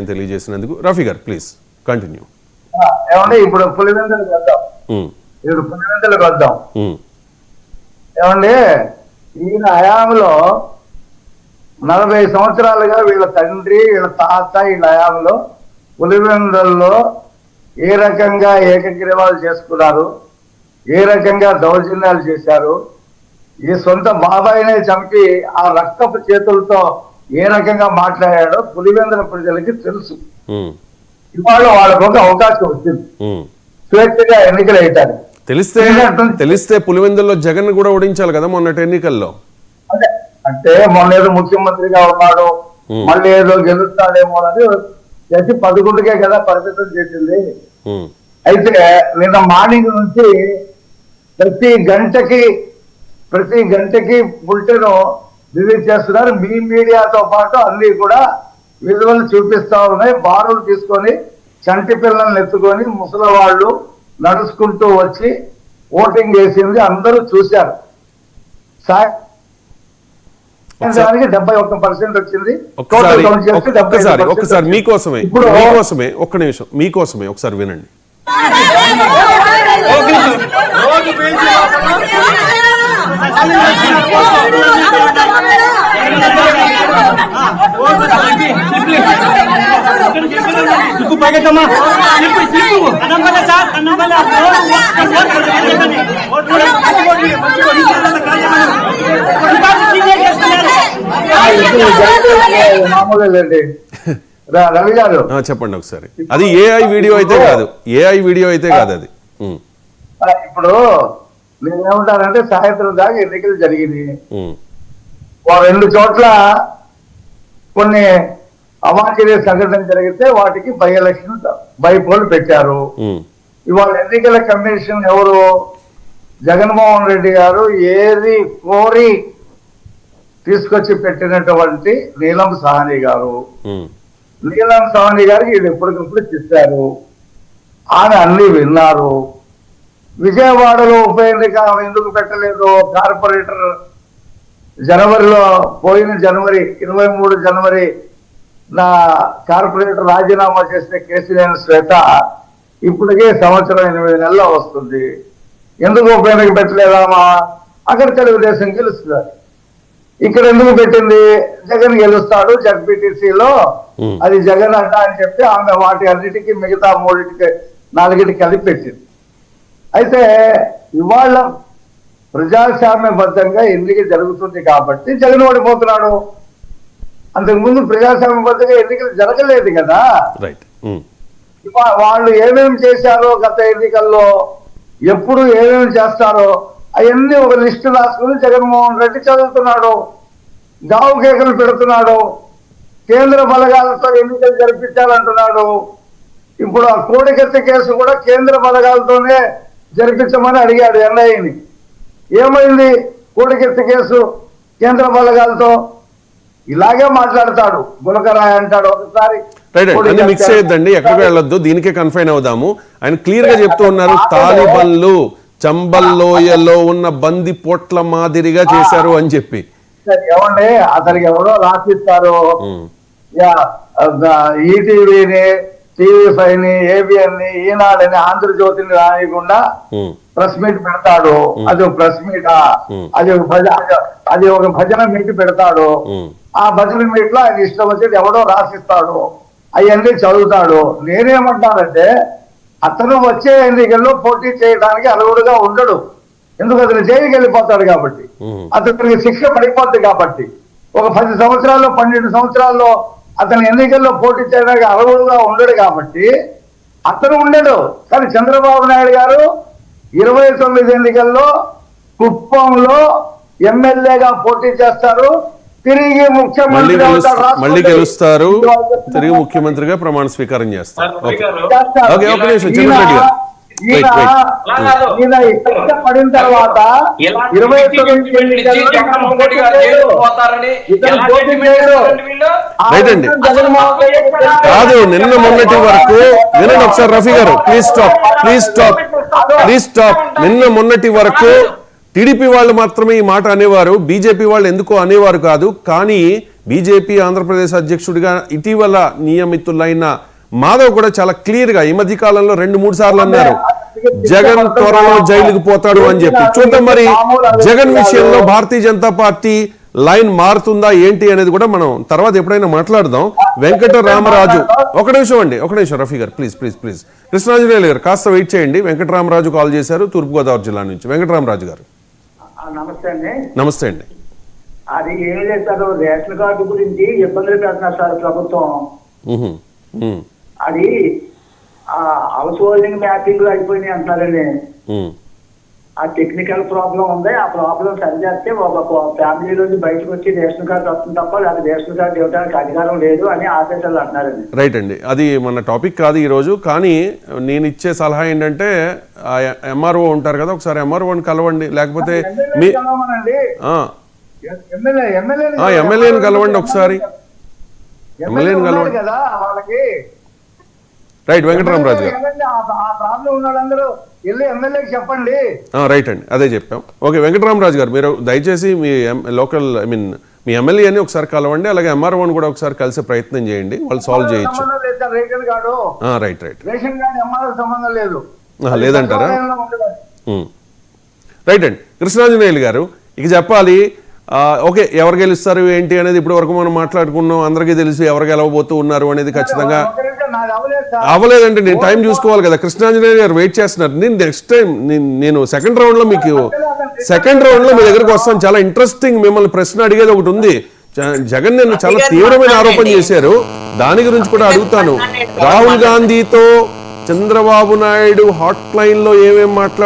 తెలియజేసినందుకు. రఫీ గారు please continue. ఏమండి ఇప్పుడు పులివెందులకు వద్దాం. ఏమండి ఈయన హయాంలో 40 సంవత్సరాలుగా వీళ్ళ తండ్రి వీళ్ళ తాత వీళ్ళ హయాంలో పులివెందుల్లో ఏ రకంగా ఏకగ్రీవాలు చేసుకున్నారు, ఏ రకంగా దౌర్జన్యాలు చేశారు, ఈ సొంత బాబాయినే చంపి ఆ రక్తపు చేతులతో ఏ రకంగా మాట్లాడాడో పులివెందుల ప్రజలకి తెలుసు. ఇవాళ వాళ్ళకు ఒక అవకాశం వచ్చింది స్వేచ్ఛగా ఎన్నికలు వేయటానికి. తెలిస్తే పులివెందుల్లో జగన్ కూడా ఓడించాలి కదా మొన్నటి ఎన్నికల్లో. అదే అంటే మొన్న ఏదో ముఖ్యమంత్రిగా ఉన్నాడు, మళ్ళీ ఏదో గెలుస్తాడేమో అని చేసి 11కే కదా పరిమితం చేసింది. అయితే నిన్న మార్నింగ్ నుంచి ప్రతి గంటకి బులెటిన్ రిలీజ్ చేస్తున్నారు. మీ మీడియాతో పాటు అన్ని కూడా విజువల్ చూపిస్తా ఉన్నాయి. బారులు తీసుకొని చంటి పిల్లల్ని ఎత్తుకొని ముసలి వాళ్ళు నడుచుకుంటూ వచ్చి ఓటింగ్ వేసింది అందరూ చూశారు. సాయంత్రానికి 71% వచ్చింది. ఒక్కసారి మీకోసమే ఒక్క నిమిషం మీకోసమే ఒకసారి వినండి. రవి గారు చెప్పండి ఒకసారి. అది ఏఐ వీడియో అయితే కాదు అది. ఇప్పుడు నేనేమంటానంటే సాయంత్రం దాకా ఎన్నికలు జరిగింది. 2 చోట్ల కొన్ని అవాంఛనీయ సంఘటన జరిగితే వాటికి బై ఎలక్షన్ బైపోల్ పెట్టారు. ఇవాళ ఎన్నికల కమిషన్ ఎవరు జగన్మోహన్ రెడ్డి గారు ఏది కోరి తీసుకొచ్చి పెట్టినటువంటి నీలం సాహ్ని గారు. నీలం సాహ్ని గారికి వీళ్ళు ఎప్పటికప్పుడు చెప్పారు, ఆమె అన్ని విన్నారు. విజయవాడలో ఉప ఎన్నిక ఎందుకు పెట్టలేదు? కార్పొరేటర్ పోయిన జనవరి 23 జనవరి నా కార్పొరేటర్ రాజీనామా చేసిన కేసీనేని శ్వేత ఇప్పటికే 1 సంవత్సరం 8 నెలలు వస్తుంది. ఎందుకు ఉప ఎన్నిక పెట్టలేదామా? అక్కడ తెలుగుదేశం గెలుస్తుంది. ఇక్కడ ఎందుకు పెట్టింది? జగన్ గెలుస్తాడు జడ్పీటీసీలో, అది జగన్ అంట అని చెప్పి ఆమె వాటి అన్నిటికీ మిగతా 4 కలిపి పెట్టింది. అయితే ఇవాళ ప్రజాస్వామ్యబద్ధంగా ఎన్నిక జరుగుతుంది కాబట్టి జగన్ ఓడిపోతున్నాడు. అంతకుముందు ప్రజాస్వామ్యబద్ధంగా ఎన్నికలు జరగలేదు కదా. వాళ్ళు ఏమేమి చేశారో గత ఎన్నికల్లో, ఎప్పుడు ఏమేమి చేస్తారో అవన్నీ ఒక లిస్టు రాసుకుని జగన్మోహన్ రెడ్డి చదువుతున్నాడు, గావు కేకలు పెడుతున్నాడు, కేంద్ర బలగాలతో ఎన్నికలు జరిపించాలంటున్నాడు. ఇప్పుడు ఆ కోడికత్తి కేసు కూడా కేంద్ర బలగాలతోనే జరిపించమని అడిగాడు ఎన్ఐని. ఏమైంది? కోడికత్తి కేసు కేంద్ర బలగాలతో ఇలాగే మాట్లాడతాడు, గులకరాయ అంటాడు ఒకసారి. మిక్స్ చేయొద్దండి, ఎక్కడికి వెళ్ళొద్దు, దీనికే కన్ఫైన్ అవుదాము. ఆయన క్లియర్ గా చెప్తూ ఉన్నారు, తాలిబన్లు చంబల్లోయలో ఉన్న బంది పోట్ల మాదిరిగా చేశారు అని చెప్పి. ఏమండి అతనికి ఎవరో రాసిస్తారు, ఈటీవీని, టీవీ5ని, ఏబిఎన్ని, ఈనాడని, ఆంధ్రజ్యోతిని రానియకుండా ప్రెస్ మీట్ పెడతాడు. అది ఒక ప్రెస్ మీటా? అది ఒక భజన మీట్ పెడతాడు. ఆ భజన మీట్ లో ఆయన ఇష్టం వచ్చేది ఎవడో రాసిస్తాడు, అవన్నీ చదువుతాడు. నేనేమంటానంటే అతను వచ్చే ఎన్నికల్లో పోటీ చేయడానికి అర్హుడుగా ఉండడు. ఎందుకు? అతను జైలుకి వెళ్ళిపోతాడు కాబట్టి, అతనికి శిక్ష పడిపోద్ది కాబట్టి. ఒక 10 సంవత్సరాల్లో 12 సంవత్సరాల్లో అతను ఎన్నికల్లో పోటీ చేయడానికి అర్హుడుగా ఉండడు కాబట్టి అతను ఉండడు. కానీ చంద్రబాబు నాయుడు గారు 29 ఎన్నికల్లో కుప్పంలో ఎమ్మెల్యేగా పోటీ చేస్తారు, తిరిగి మళ్ళీ గెలుస్తారు, తిరిగి ముఖ్యమంత్రిగా ప్రమాణ స్వీకారం చేస్తారు. పడిన తర్వాత కాదు, నిన్న మొన్నటి వరకు వినండి ఒకసారి రఫీ గారు, ప్లీజ్ స్టాప్. నిన్న మొన్నటి వరకు టీడీపీ వాళ్ళు మాత్రమే ఈ మాట అనేవారు, బీజేపీ వాళ్ళు ఎందుకో అనేవారు కాదు. కానీ బీజేపీ ఆంధ్రప్రదేశ్ అధ్యక్షుడిగా ఇటీవల నియమితులైన మాధవ్ కూడా చాలా క్లియర్ గా ఈ మధ్య కాలంలో 2-3 సార్లు అన్నారు జగన్ త్వరలో జైలుకు పోతాడు అని చెప్పి. చూద్దాం మరి జగన్ విషయంలో భారతీయ జనతా పార్టీ లైన్ మారుతుందా ఏంటి అనేది కూడా మనం తర్వాత ఎప్పుడైనా మాట్లాడదాం. వెంకటరామరాజు ఒక నిమిషం రఫీ గారు ప్లీజ్ కృష్ణాంజనేయులు గారు కాస్త వెయిట్ చేయండి. వెంకటరామరాజు కాల్ చేశారు తూర్పుగోదావరి జిల్లా నుంచి. వెంకటరామరాజు గారు నమస్తే అండి. అది ఏం లేదు సార్, రేషన్ కార్డు గురించి ఇబ్బందులు పెడుతున్నారు సార్ ప్రభుత్వం. అది హౌస్ హోల్డింగ్ మ్యాపింగ్ అయిపోయినాయి అంటారండి. ఆ టెక్నికల్ ప్రాబ్లం ఉంది, ఆ ప్రాబ్లం సరిచేస్తే ఒక ఫ్యామిలీ నుంచి బయటకు వచ్చి రేషన్ కార్డు వస్తుంది తప్ప లేదా రేషన్ కార్డు ఇవ్వడానికి అధికారం లేదు అని ఆదేశాలు అంటున్నారండి. రైట్ అండి, అది మన టాపిక్ కాదు ఈరోజు. కానీ నేను ఇచ్చే సలహా ఏంటంటే ఎంఆర్ఓ ఉంటారు కదా, ఒకసారి ఎంఆర్ఓని కలవండి. లేకపోతే మీ ఎమ్మెల్యేని కలవండి ఒకసారి. ఎమ్మెల్యేని కలవండి కదా వాళ్ళకి. రైట్ వెంకటరామరాజు గారు చెప్పండి. రైట్ అండి, అదే చెప్పాం. ఓకే వెంకటరామరాజు గారు మీరు దయచేసి మీ లోకల్ మీ ఎమ్మెల్యేని ఒకసారి కలవండి. అలాగే ఎంఆర్ఓని కూడా ఒకసారి కలిసే ప్రయత్నం చేయండి, వాళ్ళు సాల్వ్ చేయొచ్చు. రైట్ లేదంటారా? రైట్ అండి. కృష్ణాంజనేయులు గారు ఇక చెప్పాలి. ఓకే, ఎవరు గెలుస్తారు ఏంటి అనేది ఇప్పుడు వరకు మనం మాట్లాడుకున్నాం. అందరికీ తెలుసు ఎవరు గెలవబోతూ ఉన్నారు అనేది. ఖచ్చితంగా అవ్వలేదంటే నేను టైం చూసుకోవాలి కదా. కృష్ణాంజనేయులు గారు వెయిట్ చేస్తున్నారు. నేను నెక్స్ట్ టైం నేను సెకండ్ రౌండ్ లో మీ దగ్గరకు వస్తాను. చాలా ఇంట్రెస్టింగ్ మిమ్మల్ని ప్రశ్న అడిగేది ఒకటి ఉంది. జగన్ నేను చాలా తీవ్రమైన ఆరోపణ చేశారు, దాని గురించి కూడా అడుగుతాను. రాహుల్ గాంధీతో చంద్రబాబు నాయుడు హాట్ లైన్ లో ఏమేం మాట్లాడుతున్నారు